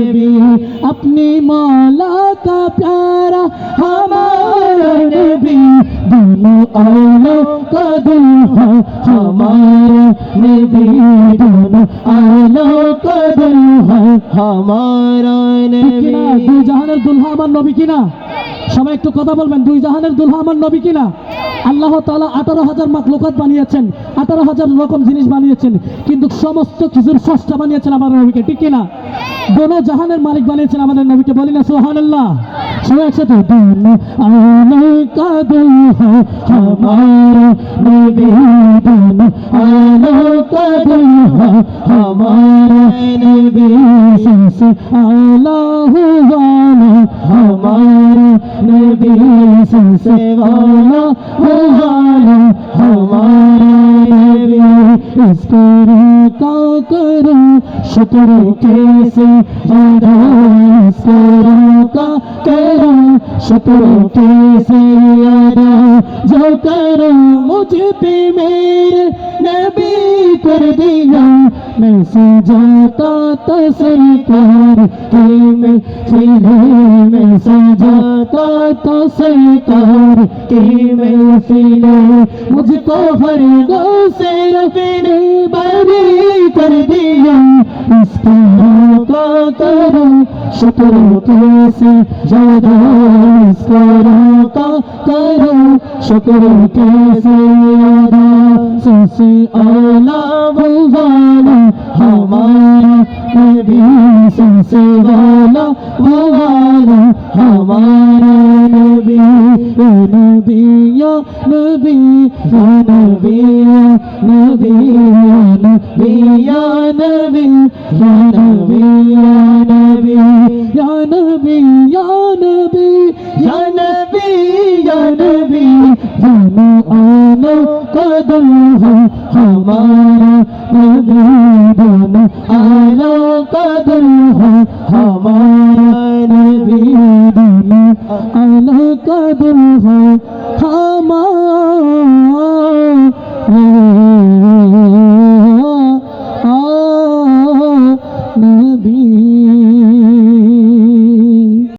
नबी अपनी मौला का प्यारा हमारा नबी दोनों आलों का दुल्हा हमारा नबी दोनों आलों का दुल्हा हमारा नबी দুই জাহানের দুলহা আমার নবী কিনা সবাই একটু কথা বলবেন দুই জাহানের দুলহা আমার নবী কিনা আল্লাহ তাআলা 18,000 মাখলুকাত বানিয়েছেন 18,000 রকম জিনিস বানিয়েছেন কিন্তু সমস্ত কিছুর স্রষ্টা বানিয়েছেন আমার নবীকে ঠিক কিনা दोनों জাহানের মালিক বানিয়েছেন আমাদের নবীকে বলি না সুবহানাল্লাহ সবাই একসাথে दोनों आलों का दुल्हा हमारा नबी दोनों आलों का दुल्हा हमारा नबी सबसे आला हुआ हमारा नबी सबसे वाला हुआ हमारा नबी इसको का करो शुक्र कैसे अदा इसको का करो शुक्र कैसे अदा जो करो मुझ पे मेरे नबी कर दिया मैं सजाता था सरकार के मैं सजाता था सरकार के महफिलें मुझको हर गो से रखने बरी कर दिया इसको का करो शुक्र कैसे ज्यादा इसको का करो शुक्र कैसे अदा सबसे आला वो वाला हमारा नबी सबसे वाला वो वाला हमारा नबी या नबी या नबी या नबी या नबी या नबी या नबी या नबी या नबी या नबी या नबी या नबी दोनों आलों का दुल्हा हमारा नबी दोनों आलों का दुल्हा हमारा नबी दोनों आलों का दुल्हा हमारा